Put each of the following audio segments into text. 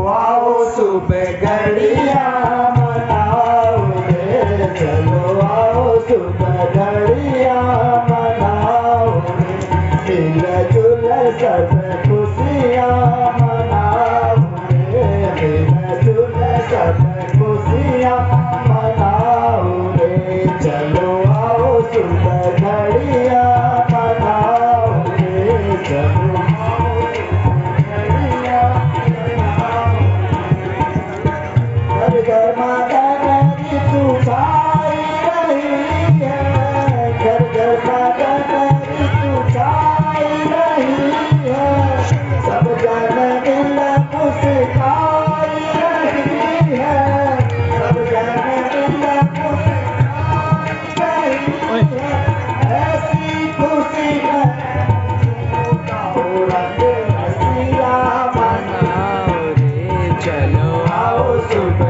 आओ सुबह घड़िया मनाओ रे, चलो आओ सुबह घड़िया मनाओ रे, मिलजुल सब खुशियाँ मनाओ रे, मिलजुल सब खुशियाँ मनाओ रे, चलो आओ सुबह घड़िया मनाओ रे, चलो घर माता की तू छाई रही है, घर माता की तू छाई रही है, सब जन दिल मुस्काई रही है, सब जन दिल मुस्काई रही है, ऐसी खुशी रंग हंसिया मनाओ रे, चलो आओ सुबह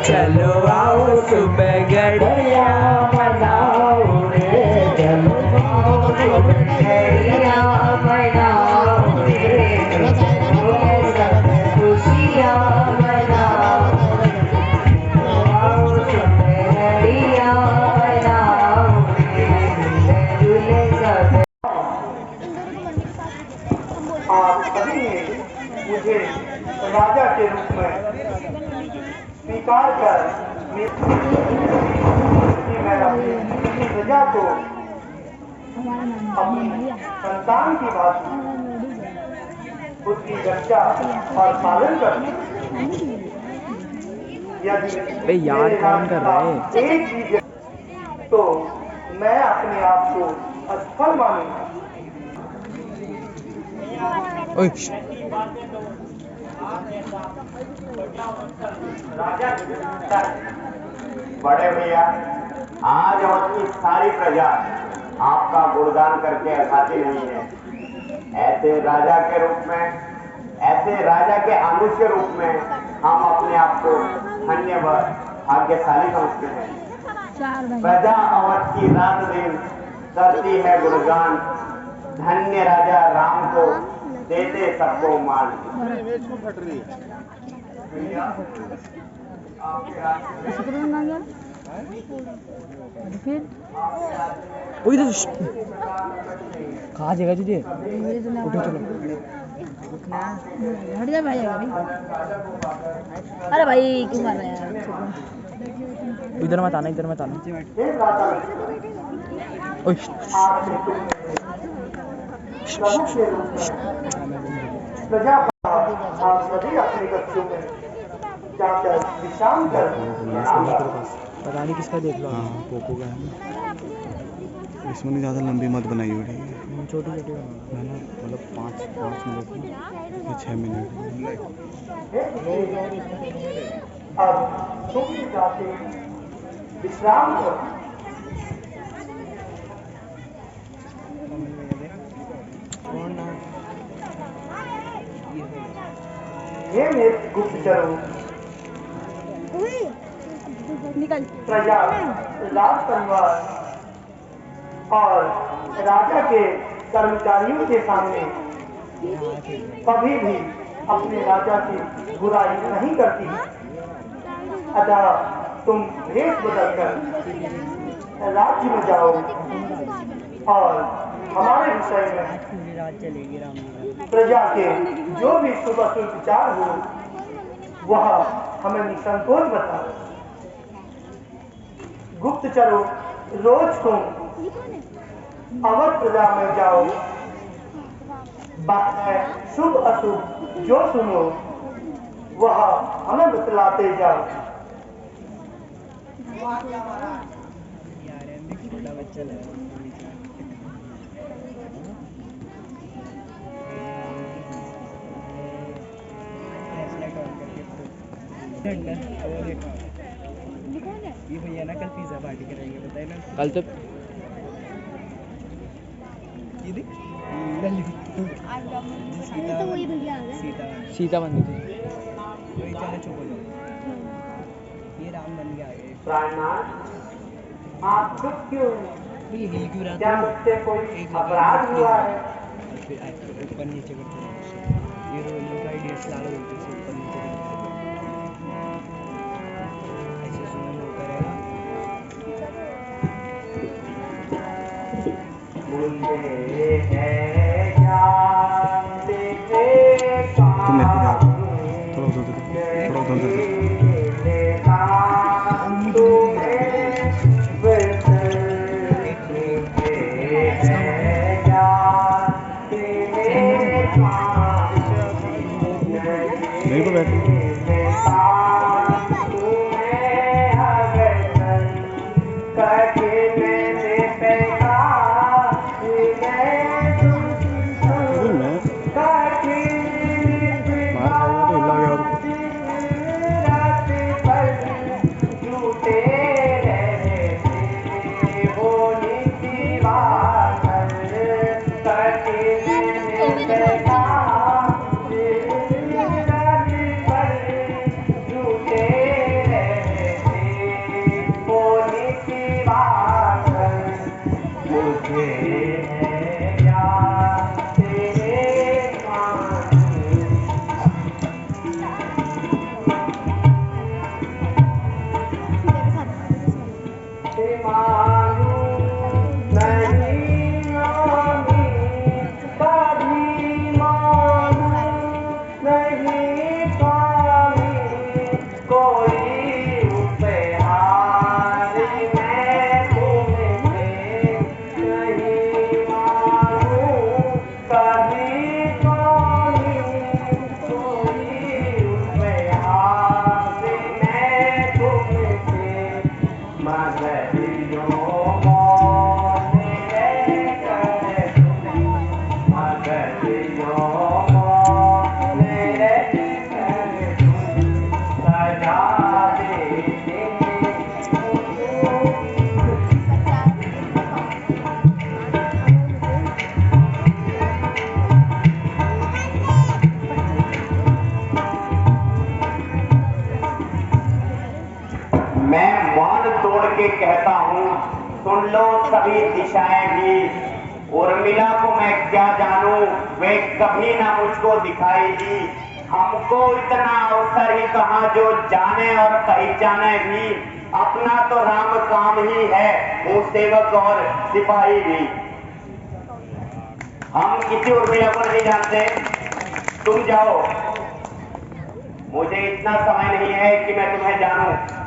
चलो आओ सुबह घड़िया मनाओ रे, चलो आओ सुबह घड़िया मनाओ रे, सब खुशियाँ मनाओ, आओ सुबह घड़िया मनाओ रे, सब। आप सभी मुझे राजा के रूप में स्वीकार कर मैं अपनी प्रजा को अपनी संतान की भांति उसकी रक्षा और पालन कर। यदि यार काम कर रहा है एक चीज तो मैं अपने आप को असफल मानूंगा। बड़े भैया, आज और की सारी प्रजा आपका गुणगान करके अखाती नहीं है। ऐसे राजा के रूप में, ऐसे राजा के अनुज के रूप में हम अपने आप को धन्य व भाग्यशाली समझते हैं। प्रजा अवध की रात दिन करती है गुणगान, धन्य राजा राम को देते सबको मान। कहाँ जगह तुझे उठो चलो हट जा भाई। अरे भाई क्यों मार रहा है यार, इधर मत आना, इधर मत आना। प्रजा आप सभी अपने बच्चों में जाकर विश्राम कर। पता नहीं किसका देख लो। हाँ पोको का है ना। इसमें ज़्यादा लंबी मत बनाइए बेटी, छोटी छोटी बना। है ना, मतलब 5 मिनट या 6 मिनट। अब तुम भी जाके विश्राम करो। ये मेरे गुप्तचरों, निकल प्रजा, राज परिवार और राजा के कर्मचारियों के सामने कभी भी अपने राजा की बुराई नहीं करती। अतः तुम भेष बदलकर राज्य में जाओ और हमारे विषय में पूरी रात चलेगी रामलीला। प्रजा के जो भी शुभ अशुभ विचार हो वह हमें निसंकोच बताओ। गुप्तचरों, रोज तुम अवध प्रजा में जाओ, बातें शुभ अशुभ जो सुनो वह हमें बतलाते जाओ। यार एमबी छोटा बच्चा लगा। ये भैया ना कल पिज्जा पार्टी करेंगे, बताए ना कल तो वही भैया आ गए। सीता बन गई थी। वही चलो चुप हो जाओ। ये राम बन गया आगे। प्राणनाथ, आप चुप क्यों हैं? ये हिल क्यों रहा क्या था? मुझसे कोई एक अपराध हुआ है? और फिर ऊपर नीचे करते हैं। ये रोल का आइडिया चला लो, ऊपर नीचे करते हैं। ऐसे सुनना होता रहेगा। मुझे है ज्ञान देखे तुम मेरे को याद थोड़ा उधर दे, थोड़ा उधर दे। यहीं पर बैठ। मैं मान तोड़ के कहता हूँ, सुन लो सभी दिशाएं भी। उर्मिला को मैं क्या जानूं, वे कभी ना मुझको दिखाई दी। हमको इतना अवसर ही कहाँ जो जाने और पहचाने भी। अपना तो राम काम ही है, वो सेवक और सिपाही भी। हम किसी उर्मिला को नहीं जानते, तुम जाओ। मुझे इतना समय नहीं है कि मैं तुम्हें जानूं।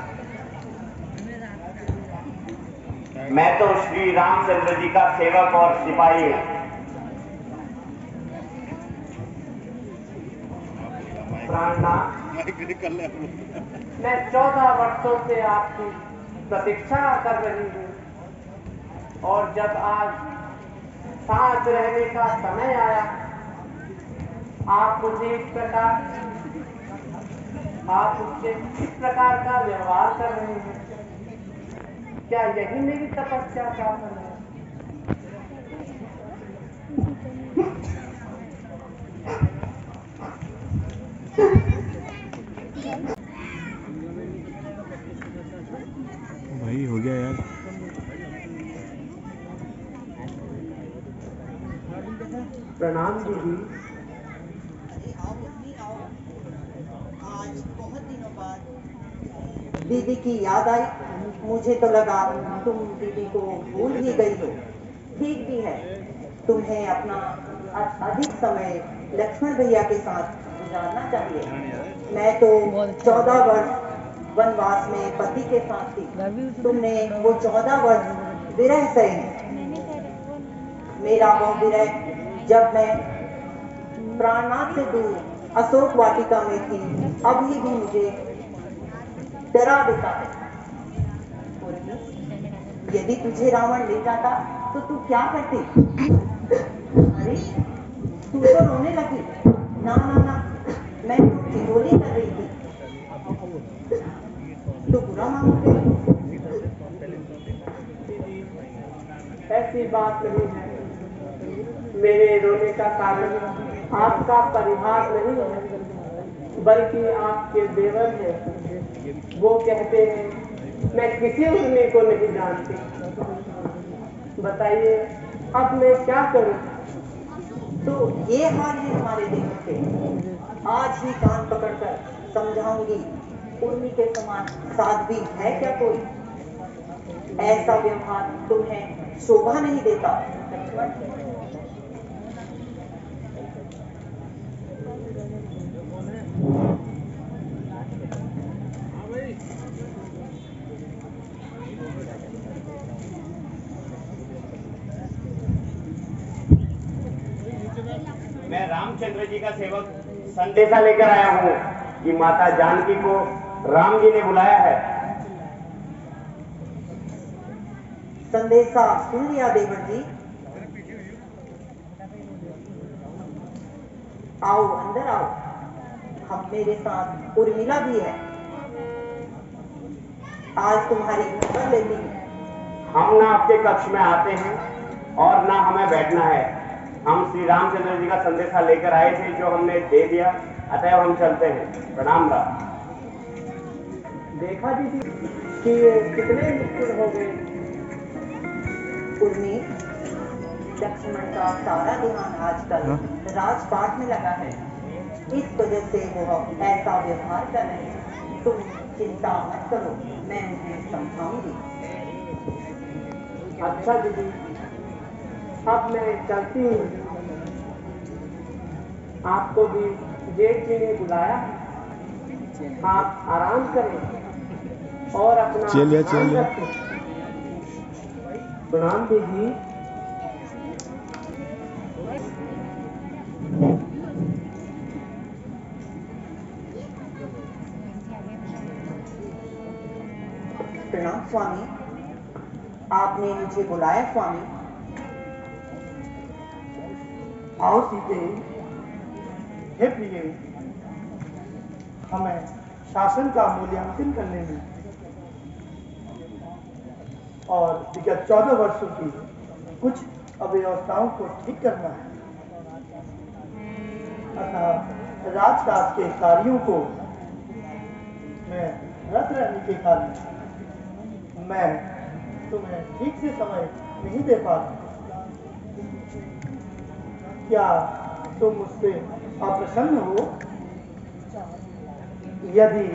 मैं तो श्री रामचंद्र जी का सेवक और सिपाही हूं। प्राणनाथ, मैं 14 वर्षों से आपकी प्रतीक्षा कर रही हूँ और जब आज साथ रहने का समय आया, आप मुझे आप मुझसे इस प्रकार का व्यवहार कर रहे हैं। क्या यही मेरी तपस्या का फल है? भाई हो गया यार। प्रणाम दीदी। आज बहुत दिनों बाद दीदी की याद आई। मुझे तो लगा तुम दीदी को भूल ही गई हो। ठीक भी है, तुम्हें अपना अधिक समय लक्ष्मण भैया के साथ गुजारना चाहिए। मैं तो 14 वर्ष वनवास में पति के साथ थी, तुमने वो 14 वर्ष विरह सहे। मेरा वो विरह जब मैं प्राणनाथ से दूर अशोक वाटिका में थी, अभी भी मुझे डरा देता है। यदि तुझे रावण ले जाता तो तू क्या करती? अरे तू तो रोने लगी। ना ना ना, मैं तो ठिठोली कर रही थी। तो बुरा मानोगे? ऐसी बात नहीं है। मेरे रोने का कारण आपका परिहास नहीं है, बल्कि आपके देवर हैं। वो कहते हैं मैं किसी उर्मी को नहीं जानती। बताइए अब मैं क्या करूं? तो ये हाल है हमारे देवर के। आज ही कान पकड़कर समझाऊंगी, उर्मी के समान साध्वी है क्या कोई? ऐसा व्यवहार तुम्हें शोभा नहीं देता। मैं रामचंद्र जी का सेवक संदेशा लेकर आया हूँ कि माता जानकी को राम जी ने बुलाया है। संदेशा सुन लिया देवर जी। आओ अंदर आओ, हम मेरे साथ उर्मिला भी है। आज तुम्हारी खबर लेनी है। हम ना आपके कक्ष में आते हैं और ना हमें बैठना है। हम श्री रामचंद्र जी का संदेशा लेकर आए थे जो हमने दे दिया, अतः हम चलते हैं। प्रणाम राम। देखा दीदी कि ये कितने मुश्किल हो गए। उर्मी, लक्ष्मण का सारा ध्यान आजकल राजपाट में लगा है, इस वजह से वो ऐसा व्यवहार कर रहे हैं। तुम चिंता मत करो, मैं उन्हें समझाऊंगी। अच्छा दीदी, अब मैं चलती हूँ। आपको भी जेठ जी ने बुलाया। आप आराम करें और अपना ध्यान रखें। प्रणाम दीदी। प्रणाम स्वामी, आपने मुझे बुलाया स्वामी। आओ सीते। हे प्रिय, हमें शासन का मूल्यांकन करने में और विगत 14 वर्षों की कुछ अव्यवस्थाओं को ठीक करना है। अतः राजकाज के कार्यों को मैं रत रहने के कारण मैं तुम्हें ठीक से समय नहीं दे पाता। क्या तुम मुझसे अप्रसन्न हो? यदि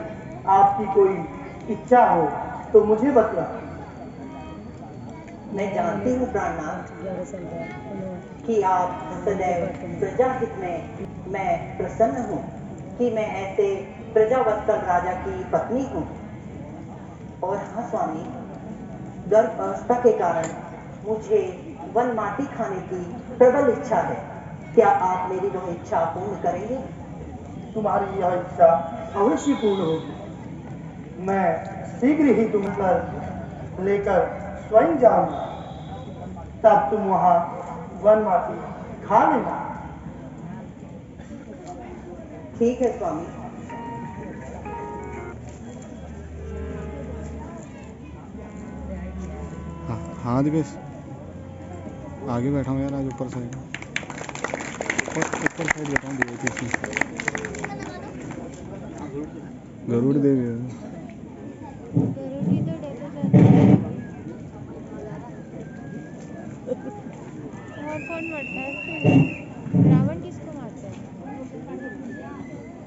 आपकी कोई इच्छा हो तो मुझे बतला। मैं जानती हूँ प्राणनाथ कि आप सदैव प्रजा हित में मैं प्रसन्न हूँ कि मैं ऐसे प्रजावत्सल राजा की पत्नी हूँ। और हाँ स्वामी, गर्भ अवस्था के कारण मुझे वन माटी खाने की प्रबल इच्छा है। क्या आप मेरी वह इच्छा पूर्ण करेंगे? तुम्हारी यह इच्छा अवश्य पूर्ण होगी। मैं शीघ्र ही तुम्हें पर लेकर स्वयं जाऊंगा, तब तुम वहां वनवासी खा लेना। ठीक है स्वामी। हाँ दिवेश, आगे बैठा हूँ यार, आज ऊपर साइड, ऊपर साइड बैठा हूँ दिवेश में। गरुड़ देवी है। और कौन मरता है फिर? रावण किसको मारता है?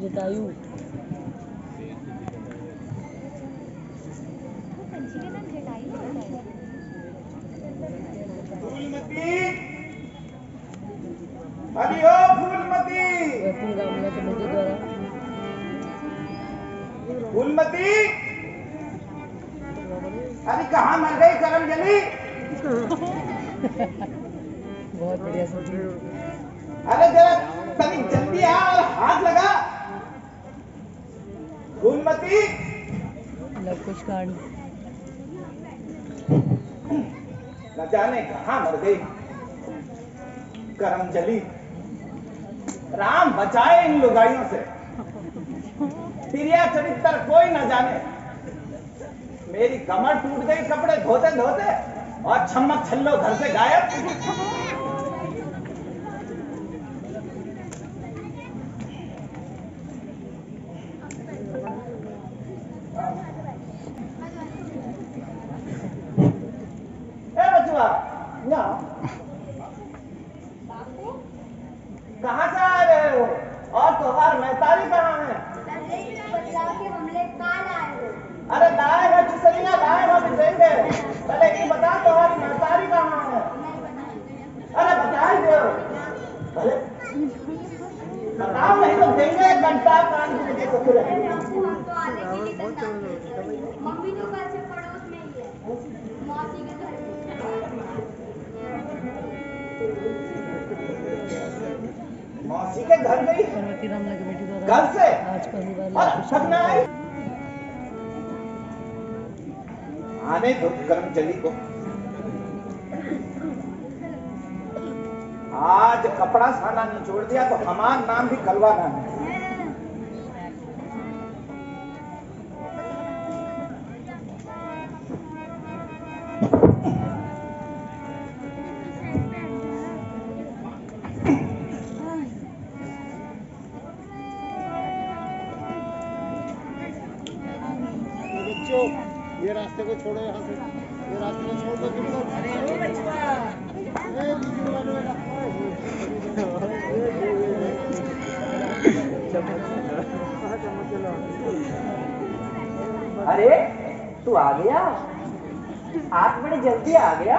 जटायु। पंछी का नाम जटायु होता है। फूलमती, अरे ओ फूलमती, फूलमती, अरे कहाँ मर गई करमजली? बहुत बढ़िया सोची। अरे जरा तनिक जल्दी आ और हाथ लगा। फूलमती, लवकुश कांड। न जाने कहाँ मर गई करमजली। राम बचाए इन लुगाइयों से, प्रिया चरित्र कोई न जाने। मेरी कमर टूट गई कपड़े धोते धोते, और छम्मक छल्लो घर से गायब। ए बचुआ, ना कहाँ से आ रहे हो? और तुम्हार मैतारी कहाँ है? अरे लाए हो चुसलियाँ, लाए हो भी देंगे। पहले ये बता तुम्हारी मैतारी कहाँ है? अरे बता ही दो। भले बताओ, नहीं तो देंगे एक घंटा कान के तो फिर मम्मी तो घर से पड़ोस में ही है, मौसी के घर में। मौसी के घर गई पार्वती रामला की बेटी द्वारा कल से आज पहली बार और लवकुश सब न कांड। आई। आने दो करमजली को। आज कपड़ा साना निचोड़ दिया तो हमारा नाम भी कलवाना है। बच्चों, ये रास्ते को छोड़ो, यहाँ से ये रास्ते को छोड़ दो। अरे तू आ गया, आज बड़ी जल्दी आ गया।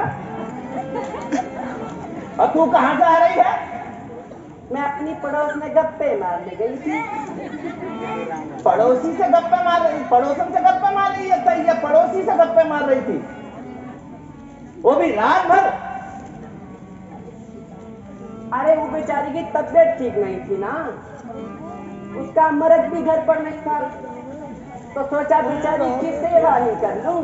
और तू कहाँ से आ रही है? मैं अपनी पड़ोस में गप्पे मारने गई थी। पड़ोसी से गप्पे मार रही, पड़ोसन से गप्पे मार रही है? सही है, पड़ोसी से गप्पे मार रही थी, वो भी रात भर। अरे वो बेचारी की तबीयत ठीक नहीं थी ना, उसका मर्द भी घर पर नहीं था, तो सोचा बेचारी की सेवा ही कर लूं।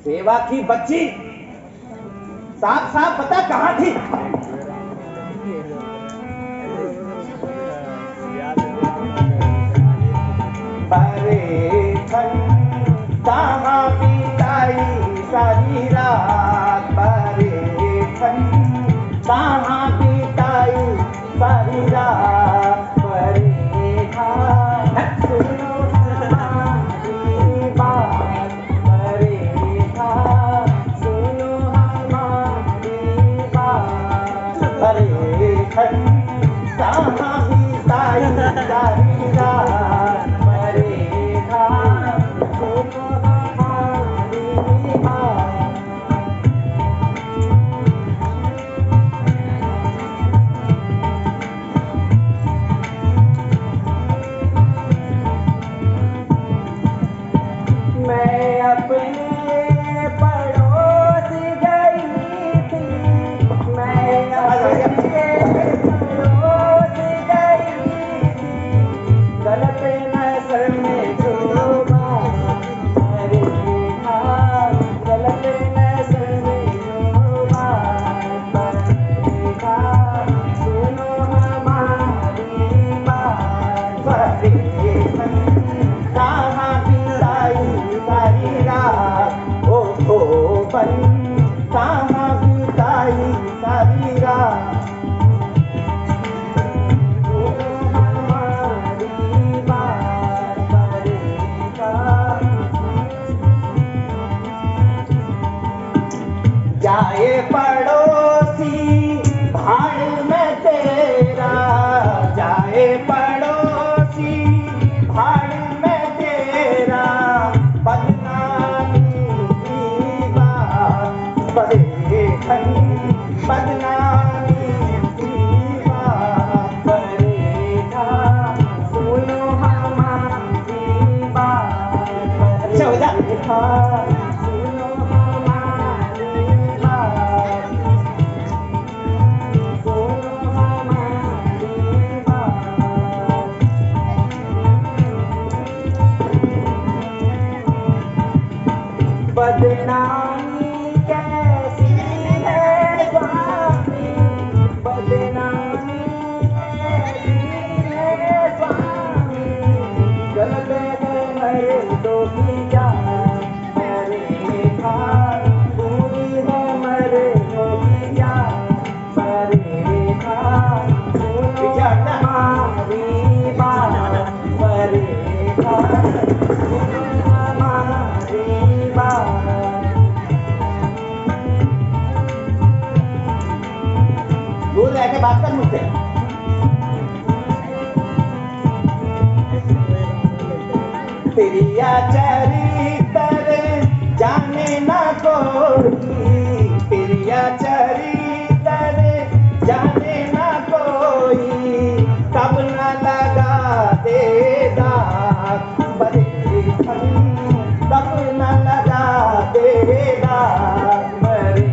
सेवा की बच्ची, साफ साफ बता कहाँ थी? कहाँ बिताई सारी रात, कहाँ बिताई सारी रात। सुनो हमारी बात, सुनो हमारी बात। कहाँ बिताई सारी रात, सुनो हमारी बात। ए पड़ोसी भाड़ में तेरा बदनामी की बात बड़े धनी बदनामी की बात करेगा सुनो हमारी बात करेगा सुनो हमारी बात सुनो हमारी बात बदनामी कैसी है स्वामी बदनामी कैसी है स्वामी गले में मर्दों की जान मेरे खान पूरी है मर्दों की जान मेरे खान सुनो हमारी बात मेरे खान सुनो हमारी बात दूर रह के बात कर मुझसे प्रिया चरित्र जाने ना कोई प्रिया चरित्र जाने ना कोई कब न लगा देगा बड़े धनी कब न लगा देगा बड़े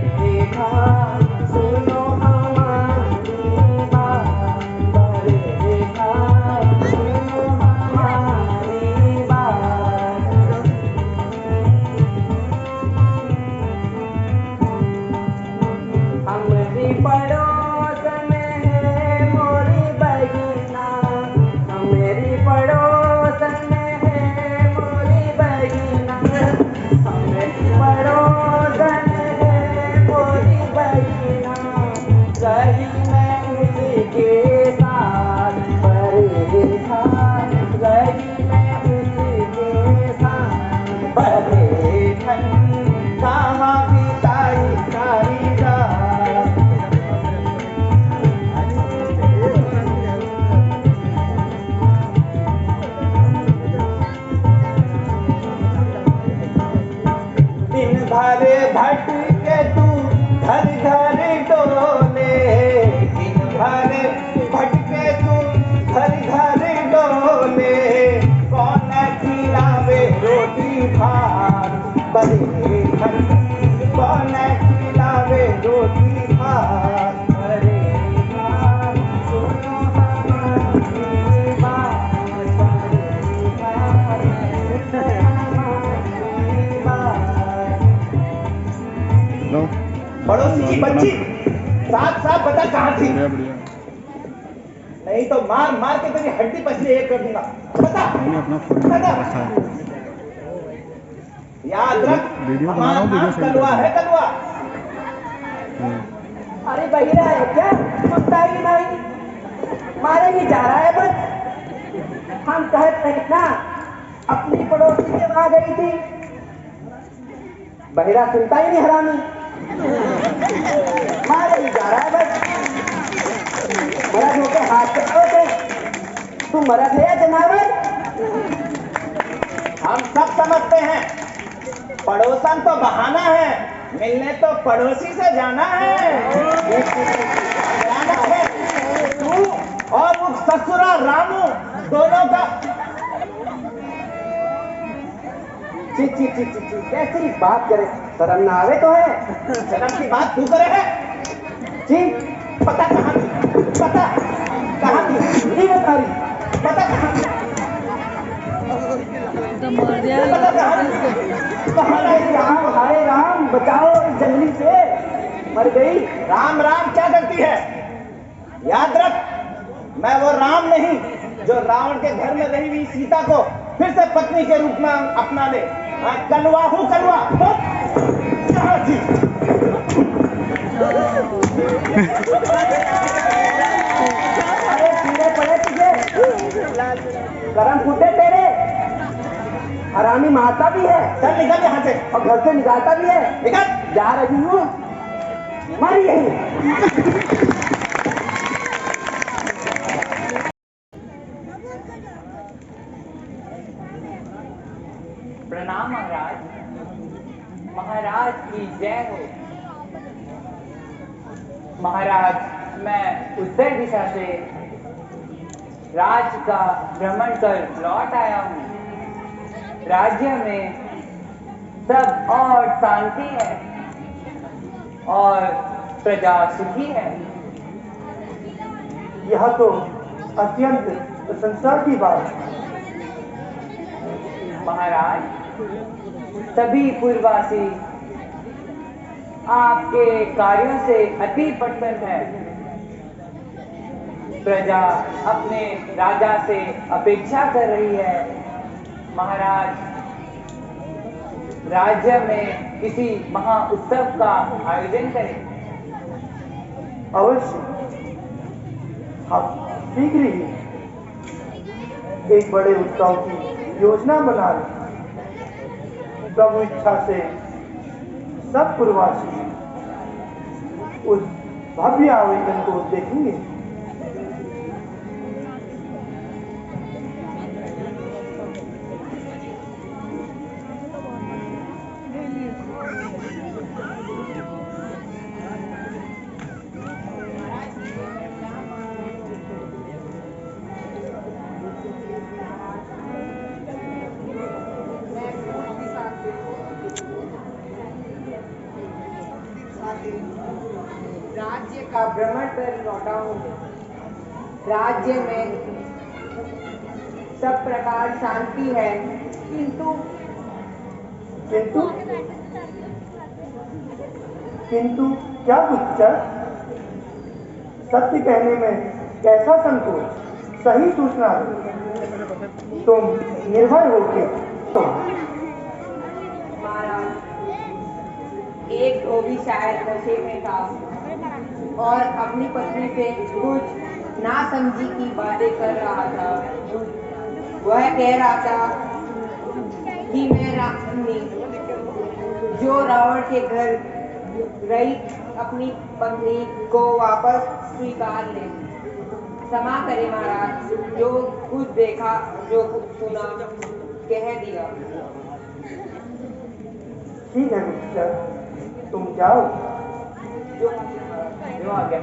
खान सुनो हमारी बात बड़े खान सुनो हमारी बात हमारी पड़ोस में है मोरी बगिना हमारी पड़ोस में है मोरी बगिना हमारी पड़ोस में है मोरी बगिना रही मैं उसके साथ बड़े खान रही मैं उसके साथ बड़े धनी कहाँ बिताई सारी रात दिन भर भटके तू घर घर डोले दिन भर भटके तू घर घर डोले कौन खिलावे रोटी भात बड़े धनी कौन खिलावे रोटी भात बड़े खान सुनो हमारी बात बड़े खान सुनो हमारी बात लो पड़ोसी की बच्ची साथ साथ बता कहाँ थी बढ़िया बढ़िया नहीं तो मार मार के तेरी हड्डी पसली एक कर दूंगा बता मैंने अपना फोन बता रखा है याद रख वीडियो बना रहा हमारा हूँ, वीडियो नाम सेंड कलवा कर है कलवा अरे बहिरा है क्या सुनता ही नहीं मारे नहीं जा रहा है बस हम कहते हैं ना अपनी पड़ोसी के वहां गई थी बहिरा सुनता ही नहीं हरामी मारे नहीं जा रहा है बस मरद होके हाथ पे तू मरद है या जनावर हम सब समझते हैं पड़ोसन तो बहाना है मिलने तो पड़ोसी से जाना है जाना है तू और वो ससुरा रामू दोनों का ची ची ची ची ची कैसी बात करे शर्म ना आवे तो है शर्म की बात तू करे है जी पता कहाँ थी पता कहाँ थी नहीं बता रही पता कहाँ थी पता कहाँ थी कहाँ रही राम हाय राम बचाओ इस जंगली से मर गई राम राम क्या करती है याद रख मैं वो राम नहीं जो रावण के घर में रही हुई सीता को फिर से पत्नी के रूप में अपना ले कलवा हूँ कलवा कहाँ थी अरे कीड़े पड़े तुझे गरम फूटे तेरे हरामी मारता भी है चल निकल यहाँ से और घर से निकालता भी है निकल जा रही हूँ मर यही प्रणाम महाराज। महाराज की जय हो। महाराज, मैं उत्तर दिशा से राज्य का भ्रमण कर लौट आया हूँ। राज्य में सब और शांति है और प्रजा सुखी है। यह तो अत्यंत प्रशंसा की बात है। महाराज, सभी पूर्ववासी आपके कार्यों से अति प्रसन्न है। प्रजा अपने राजा से अपेक्षा कर रही है। महाराज, राज्य में किसी महा उत्सव का आयोजन करें। अवश्य, हम शीघ्र ही एक बड़े उत्सव की योजना बना लें। प्रभु इच्छा से सब पूर्ववासी उस भव्य आयोजन को देखेंगे। राज्य का भ्रमण कर लौटा हूँ। राज्य में सब प्रकार शांति है, किंतु क्या गुप्तचर? सत्य कहने में कैसा संकोच? सही सूचना दो। तुम निर्भय होके एक धोबी शायद नशे में था और अपनी पत्नी से कुछ ना समझी की बातें कर रहा था। वह कह रहा था कि मैं रानी जो रावण के घर रही अपनी पत्नी को वापस स्वीकार ले। क्षमा करे महाराज, जो कुछ देखा जो कुछ सुना कह दिया। ठीक है गुप्तचर, तुम जाओ। जो आ गया।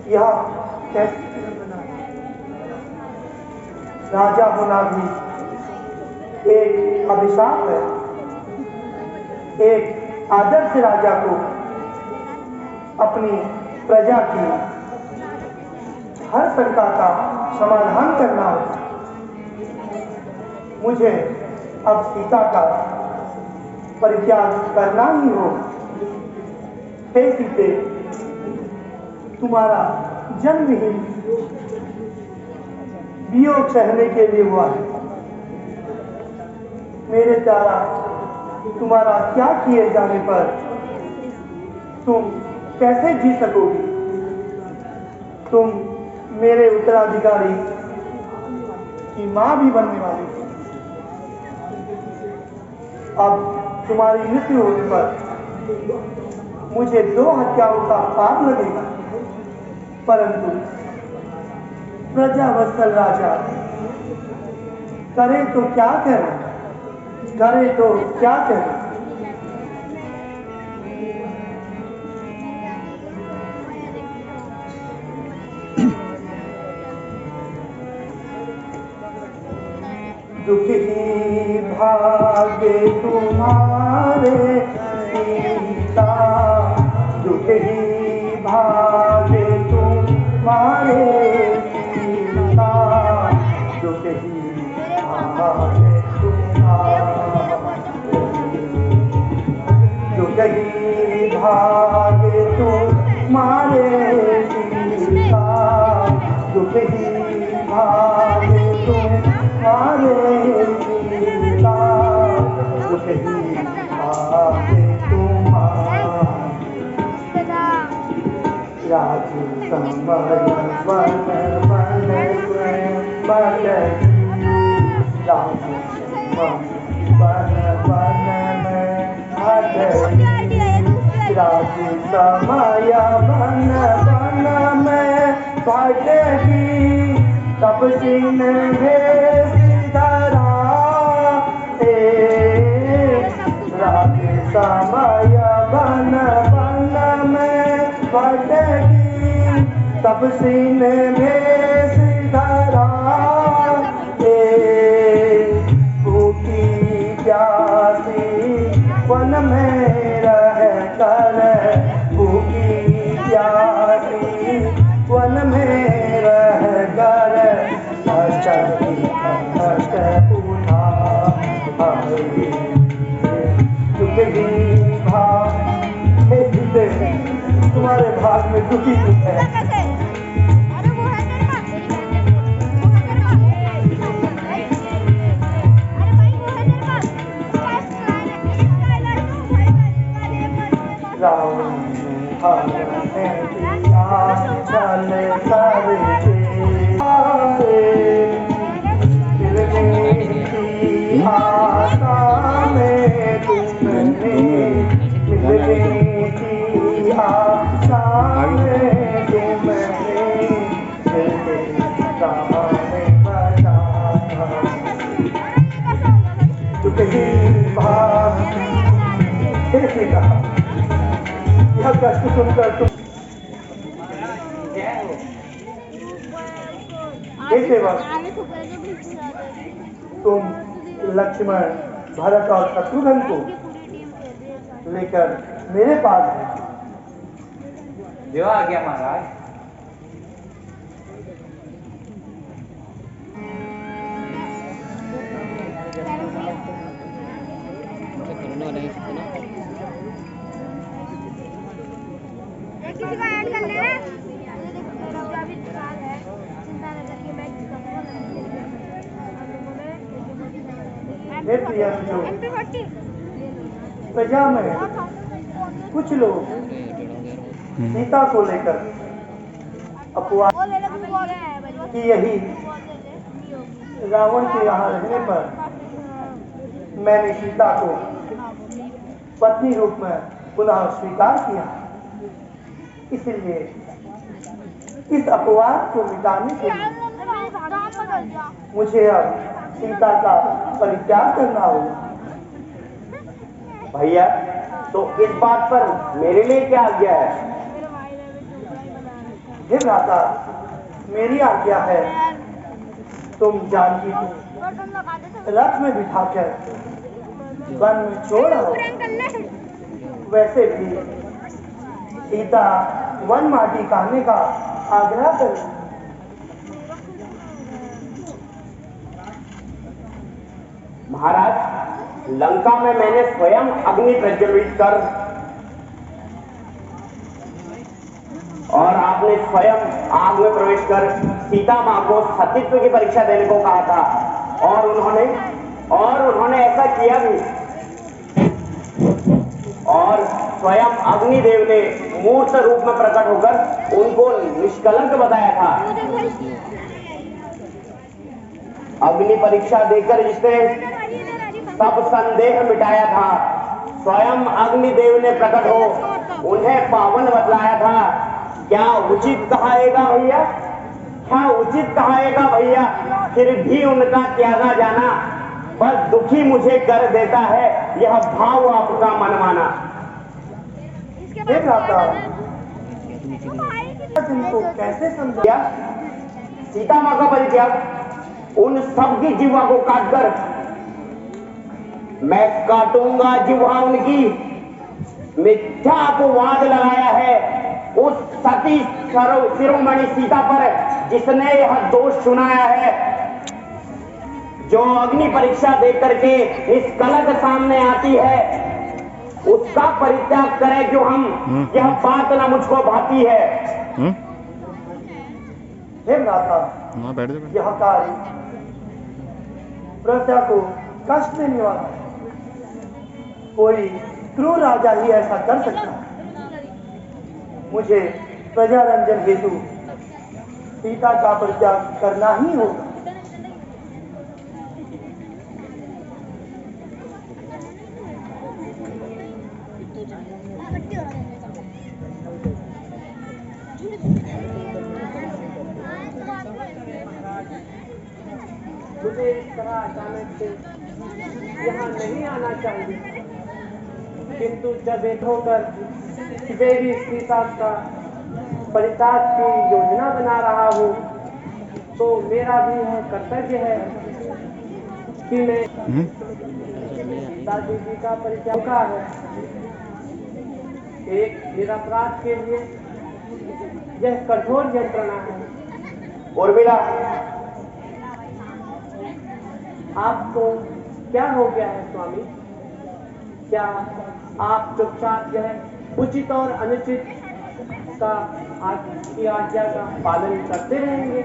यह कैसे बना? राजा होना भी एक अभिशाप है। एक आदर्श राजा को अपनी प्रजा की हर शंका का समाधान करना होगा। मुझे अब सीता का परित्याग करना ही होगा। हे सीते, तुम्हारा जन्म ही वियोग सहने के लिए हुआ है। मेरे द्वारा तुम्हारा त्याग किए जाने पर तुम कैसे जी सकोगी? तुम मेरे उत्तराधिकारी की मां भी बनने वाली थी। अब तुम्हारी मृत्यु होने पर मुझे 2 हत्याओं का पाप लगेगा, परंतु प्रजावत्सल राजा करे तो क्या करे, करे तो क्या करे। दुखी भाग्य तुम्हारे सीता, दुखी भाग्य तुम्हारे सीता, दुखी भाग्य दुखी भाग्य तुम्हारे सीता, दुखी भाग्य तुम्हारे सीता, दुखी भाग्य तुम्हारे। राज समय वन बन राज राजी समाया बन बन में भागेगी तब सीन धरा राजी समाया बन बन में भागेगी तब सीन धरा भूखी प्यासी वन में रह कर भूखी प्यासी वन में रह कर उठा तुम्हारे भाग में दुखी है। तुम लक्ष्मण भरत और शत्रुघ्न को लेकर मेरे पास जो आ गया महाराज। किसी को ऐड कर लेना। अभी सवाल है चिंता न करके मैं प्रजा में कुछ लोग सीता को लेकर अफवाह कि यही रावण के यहाँ रहने पर मैंने सीता को पत्नी रूप में पुनः स्वीकार किया। इसलिए इस अपवाद को मिटाने के लिए मुझे अब सीता का परित्याग करना होगा। भैया तो इस बात पर मेरे लिए क्या आज्ञा है? हे भ्राता, मेरी आज्ञा है तुम जानकी को रथ में बिठाकर वन में छोड़ आओ। वैसे भी सीता वन माटी खाने का आग्रह करे। महाराज, लंका में मैंने स्वयं अग्नि प्रज्वलित कर और आपने स्वयं आग में प्रवेश कर सीता मां को सतीत्व की परीक्षा देने को कहा था और उन्होंने ऐसा किया भी। और स्वयं अग्निदेव ने मूर्त रूप में प्रकट होकर उनको निष्कलंक बताया था। अग्नि परीक्षा देकर जिसने सब संदेह मिटाया था, स्वयं अग्निदेव ने प्रकट हो उन्हें पावन बतलाया था। क्या उचित कहाएगा भैया, क्या उचित कहाएगा भैया? फिर भी उनका त्यागा जाना बस दुखी मुझे कर देता है, यह भाव आपका मनमाना। तुमको कैसे समझा? सीता मां का परित्याग, उन सबकी जीवा को काटकर मैं काटूंगा जिह्वा उनकी। मिथ्या अपवाद लगाया है उस सती शिरोमणि सीता पर जिसने यह दोष सुनाया है। जो अग्नि परीक्षा दे करके इस कलंक सामने आती है उसका परित्याग करें क्यों हम, यह बात ना मुझको भाती है। हे भ्राता, यह कार्य प्रजा को कष्ट देने वाला है। कोई क्रूर राजा ही ऐसा कर सकता है। मुझे प्रजा रंजन हेतु सीता का परित्याग करना ही होगा। मुझे इस तरह अचानक से यहाँ नहीं आना चाहिए, किंतु जब एक होकर देवी सीता का परित्याग की योजना बना रहा हूँ, तो मेरा भी यह कर्तव्य है कि मैं दादी जी का परित्याग का है। एक निरपराध के लिए यह कठोर यंत्रणा है। उर्मिला, आपको क्या हो गया है स्वामी? क्या आप चुपचाप यह उचित और अनुचित का आपकी आज्ञा का पालन करते रहेंगे?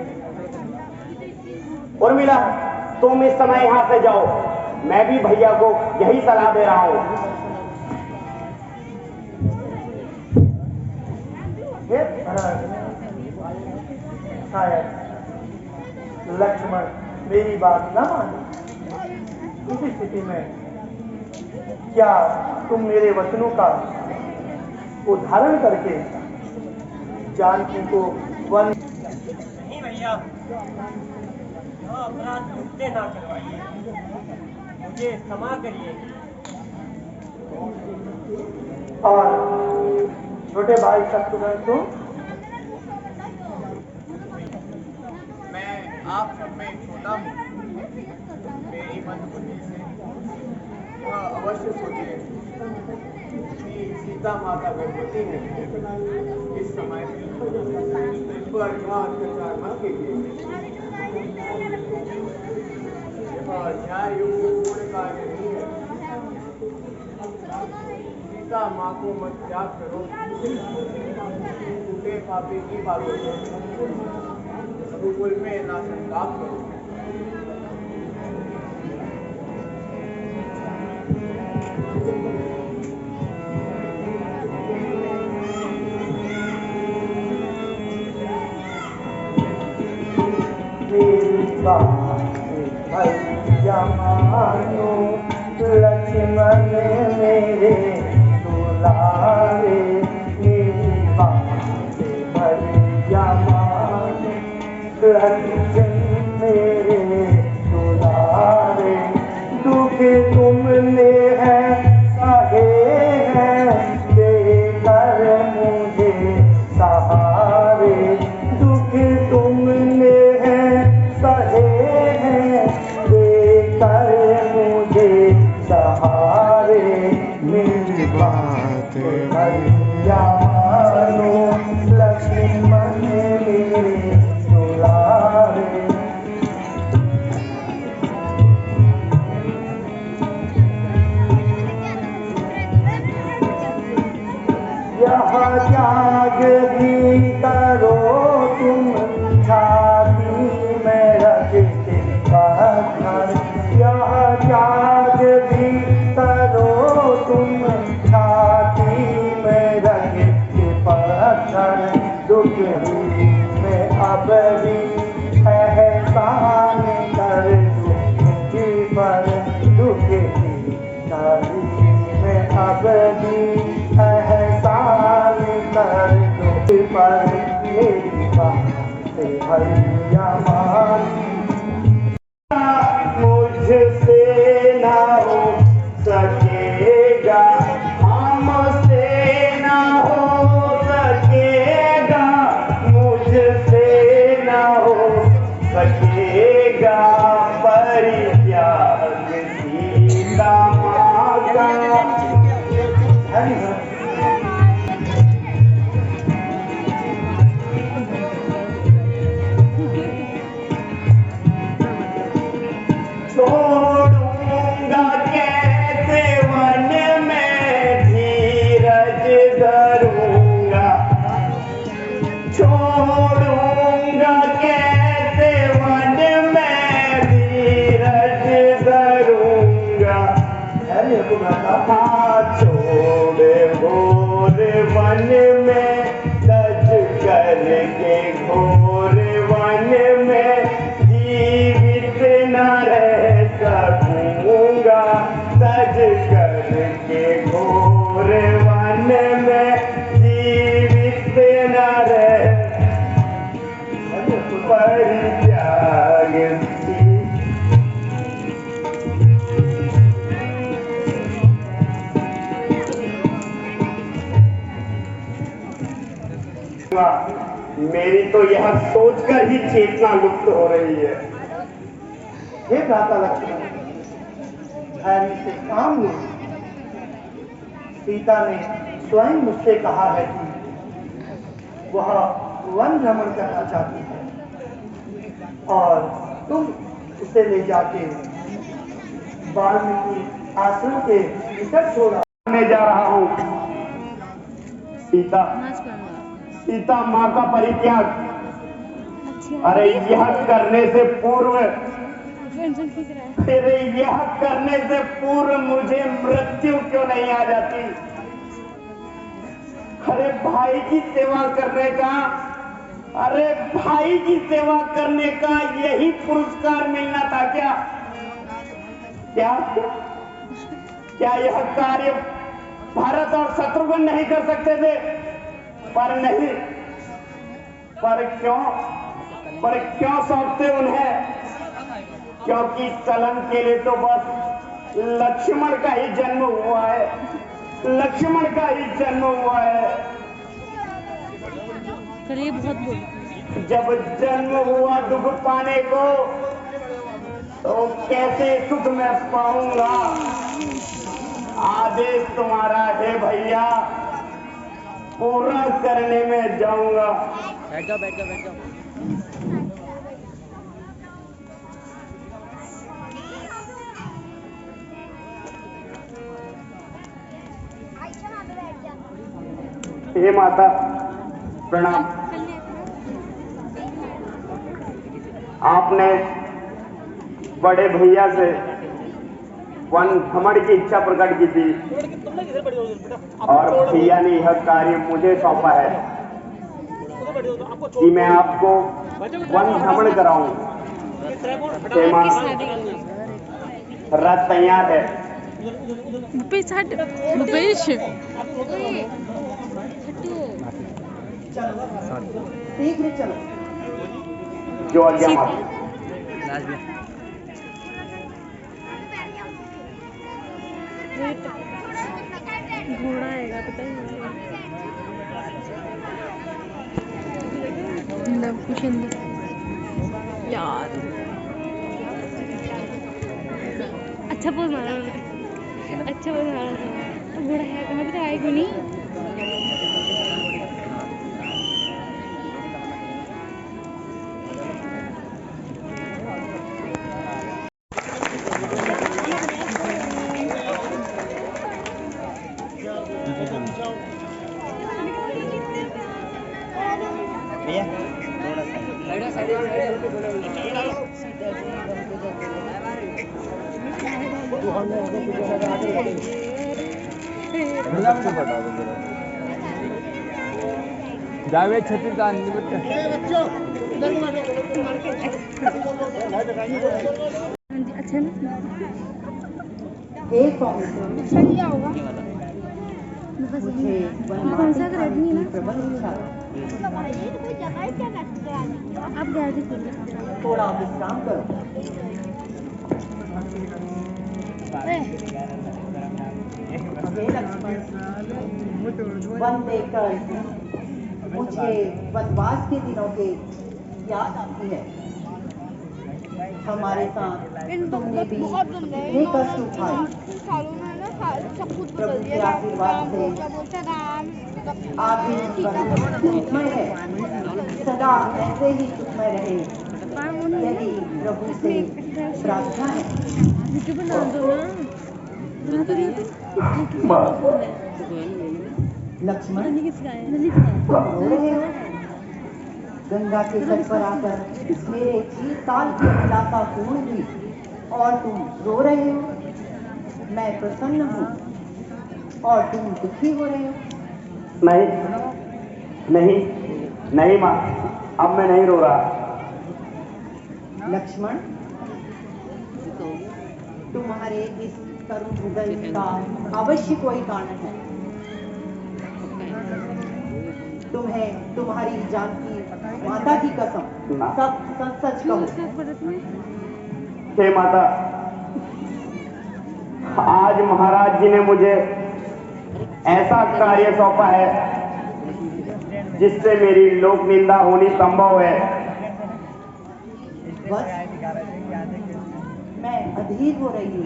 उर्मिला, तुम इस समय यहाँ से जाओ। मैं भी भैया को यही सलाह दे रहा हूँ। शायद लक्ष्मण मेरी बात न माने। इस स्थिति में क्या तुम मेरे वचनों का उदाहरण करके जानकी को वन नहीं भैया, अपराध मुझसे ना करवाइए, मुझे क्षमा करिए। और छोटे भाई शत्रुघ्न, तुम? मैं आप सब में छोटा हूँ। मेरी मंदबुद्धि से यह अवश्य सोचिए कि सीता माता गर्भवती है। इस समय इस पर यह अत्याचार न कीजिए। यह न्याय योग्य पूर्ण कार्य नहीं है। सीता माँ को मत त्याग करो। टूटे पापी की बातों से रघुकुल में ना संताप करो। भैया मानो लक्ष्मण मेरे दुलारे, मेरी बात भैया मानो लक्ष्मण मेरे दुलारे। दुख तुमने है सहे हैं, देकर मुझे सहारे। दुख तुमने है सहे हैं, देकर मुझे सहारे। मेरी बात भैया मानो लक्ष्मण मेरे दुलारे। यह त्याग भी करो तुम, छाती में रख के पत्थर। यह त्याग भी करो तुम, छाती में रख के पत्थर। दुख ही में अब भी एहसान कर दो मुझ पर। दुख ही में अब भी एहसान कर दो पर। मेरी बात भैया मान, मुझसे ना हो सकेगा, हमसे ना हो सकेगा, मुझसे ना हो सकेगा परित्याग सीता माँ का। छोड़ूंगा कैसे वन में धीरज धरूंगा, छोड़ूंगा कैसे वन करूंगा। मेरी तो यह सोचकर ही चेतना लुप्त हो रही है। हे भ्राता लक्ष्मण, धैर्य से काम लो। सीता ने स्वयं मुझसे कहा है कि वह वन भ्रमण करना चाहती है और तुम उसे ले जाके वाल्मीकि आश्रम के निकट छोड़ा। मैं जा रहा हूँ। सीता माँ का परित्याग, अरे यह करने से पूर्व मुझे मृत्यु क्यों नहीं आ जाती? अरे भाई की सेवा करने का यही पुरस्कार मिलना था क्या? क्या यह कार्य भारत और शत्रुघ्न नहीं कर सकते थे? पर नहीं, पर क्यों सौंपते उन्हें? क्योंकि कलम के लिए तो बस लक्ष्मण का ही जन्म हुआ है। जब जन्म हुआ दुख पाने को, तो कैसे सुख मैं पाऊंगा? आदेश तुम्हारा है भैया, पूरा करने में जाऊंगा। बैठ जाओ। हे माता, प्रणाम। आपने बड़े भैया से वन भ्रमण की इच्छा प्रकट की थी और भैया ने यह कार्य मुझे सौंपा है कि मैं आपको वन भ्रमण कराऊं। रथ तैयार है। शीघ्र चलो। जो आज्ञा माता। घोड़ा आएगा, पता ही नहीं। यार अच्छा पोज मारा, घोड़ा है कहाँ पे? आएगा नहीं। जावेद छत्तीस का अच्छा ना एक क्या होगा? मुझे कौन सा रेडमी ना? प्रबल इच्छा, आप गए थे थोड़ा विश्राम करो। वन देखकर मुझे वनवास के दिनों की याद आती है। हमारे साथ तुमने भी कितने कष्ट उठाए। प्रभु के आशीर्वाद से आप भी सुखमय है, सदा ऐसे ही सुखमय रहे, यही प्रभु से प्रार्थना है। लक्ष्मण, रो रहे हो? गंगा के तट पर आकर मेरे चीरकाल की अभिलाषा पूर्ण हुई और तुम रो रहे हो? मैं प्रसन्न हूँ और तुम दुखी हो रहे हो? नहीं माँ, अब मैं नहीं रो रहा। लक्ष्मण, तुम्हारे इस करुण हृदय का अवश्य कोई कारण है। तुम्हें तुम्हारी जानकी माता की कसम सब सच कहो। हे माता, आज महाराज जी ने मुझे ऐसा कार्य सौंपा है जिससे मेरी लोक निंदा होनी संभव है। बस मैं अधीर हो रही हूँ।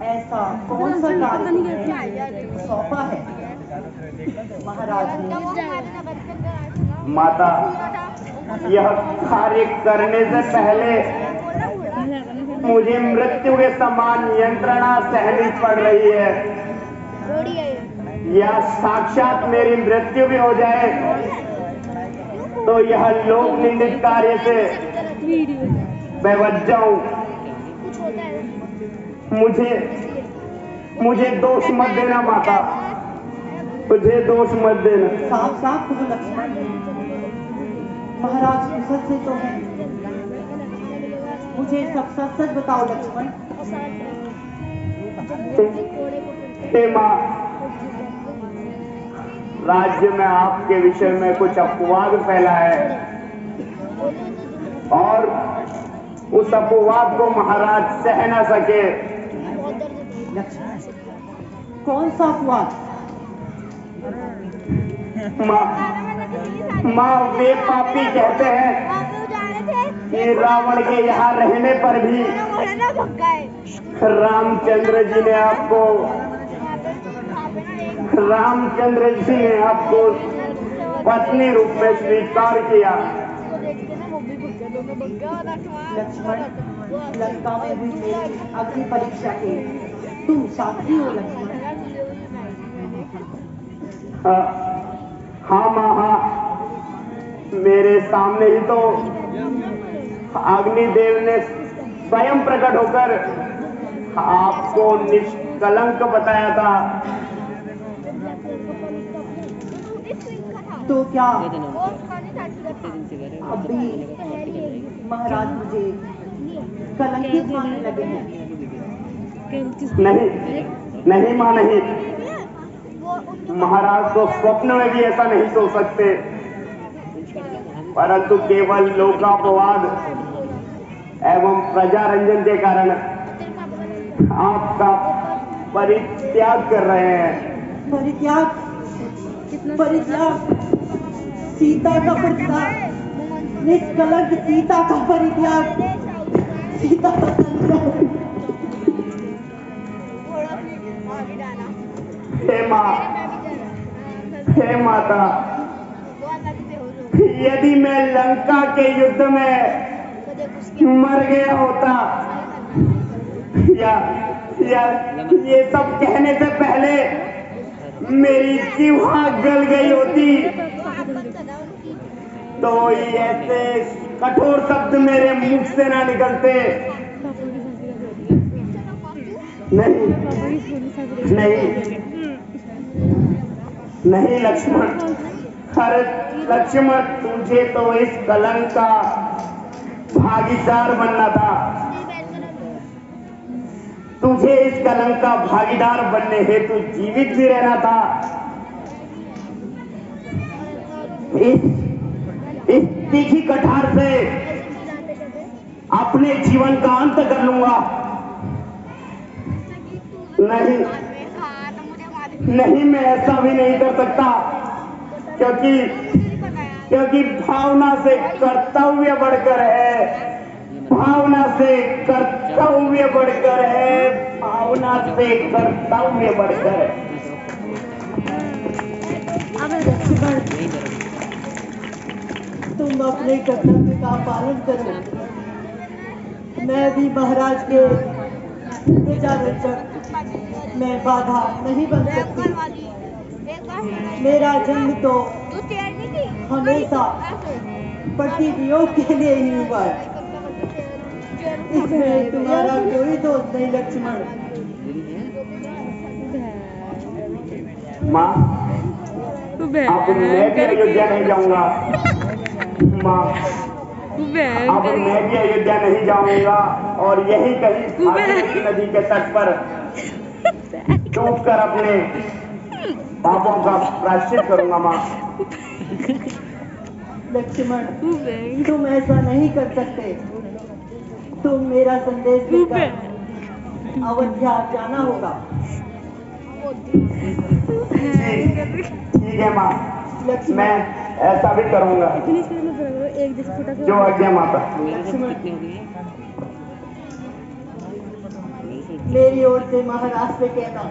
ऐसा कौन सा कार्य है सौंपा है महाराज ने? माता, यह कार्य करने से पहले मुझे मृत्यु के समान यंत्रणा सहनी पड़ रही है। या साक्षात मेरी मृत्यु भी हो जाए तो यह लोक निंदित कार्य से मैं बच जाऊं। मुझे दोष मत देना माता, मुझे दोष मत देना। साफ साफ कहो लक्ष्मण, महाराज कुशल से तो है, मुझे सब सच सच बताओ लक्ष्मण। हे माँ, राज्य में आपके विषय में कुछ अपवाद फैला है और उस अपवाद को महाराज सह न सके। लक्ष्मण, कौन सा अपवाद? माँ, वे पापी कहते हैं कि रावण के यहाँ रहने पर भी रामचंद्र जी ने आपको पत्नी रूप में स्वीकार किया। लक्ष्मण, लंका में हुई मेरी अग्नि परीक्षा के तुम साक्षी हो लक्ष्मण। हाँ माँ, हाँ, मेरे सामने ही तो अग्निदेव ने स्वयं प्रकट होकर आपको निष्कलंक बताया था। तो क्या अभी महाराज मुझे कलंकित मानने लगे हैं? नहीं माँ, नहीं। महाराज तो स्वप्न में भी ऐसा नहीं सोच सकते, परंतु केवल लोकापवाद एवं प्रजारंजन के कारण आपका परित्याग कर रहे हैं। परित्याग? सीता का परित्याग, निष्कलंक सीता का परित्याग, सीता का परित्याग। हे माता, यदि मैं लंका के युद्ध में मर गया होता या ये सब कहने से पहले मेरी जिह्वा गल गई होती तो ऐसे कठोर शब्द मेरे मुख से ना निकलते। नहीं लक्ष्मण, अरे लक्ष्मण, तुझे तो इस कलंक का भागीदार बनना था। तुझे इस कलंक का भागीदार बनने हेतु जीवित भी रहना था। इस तीखी कटार से अपने जीवन का अंत कर लूंगा। नहीं, मैं ऐसा भी नहीं कर सकता, क्योंकि भावना से कर्तव्य बढ़कर है। भावना से कर्तव्य बढ़कर है। भावना से कर्तव्य बढ़कर है। तुम अपने कर्तव्य का पालन करो। मैं भी महाराज के प्रजारक्षक, मैं बाधा नहीं बन सकती। मेरा जन्म तो हमेशा पति वियोग के लिए ही हुआ है। इसमें तुम्हारा कोई दोष नहीं लक्ष्मण। माँ, अब मैं भी अयोध्या नहीं जाऊंगा। माँ, अब मैं भी अयोध्या नहीं जाऊंगा और यही कहीं भागीरथी नदी के तट पर डूब कर अपने पापों का प्रायश्चित करूंगा। माँ, लक्ष्मण, तुम ऐसा नहीं कर सकते। तुम मेरा संदेश लेकर अयोध्या जाना होगा। ठीक है माँ। लक्ष्मण मैं ऐसा भी करूंगा इतनी स्पीड में चला करो, एक जैसे फुटा जो आज्ञा माता। लक्ष्मण मेरी ओर से महाराज से कहना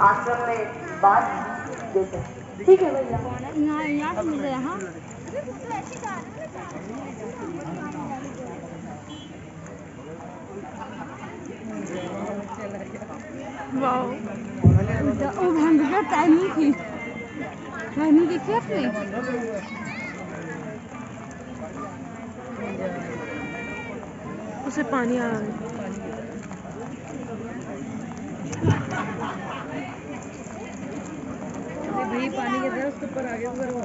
आश्रम में बांध देते। ठीक है भैया। यहाँ से मिल रहा है। वाओ, वो भयंकर टाइमिंग थी। टाइमिंग देखी आपने? उसे पानी आ रहा है। भाई पानी के उसके ऊपर आगे करो।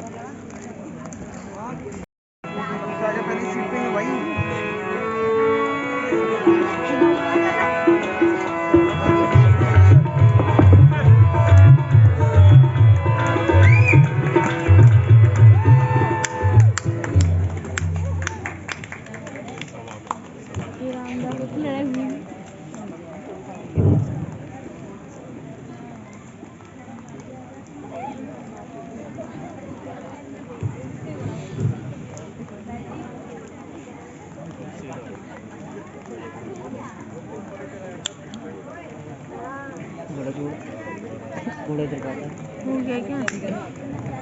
घोड़ा इधर का था। हो गया क्या?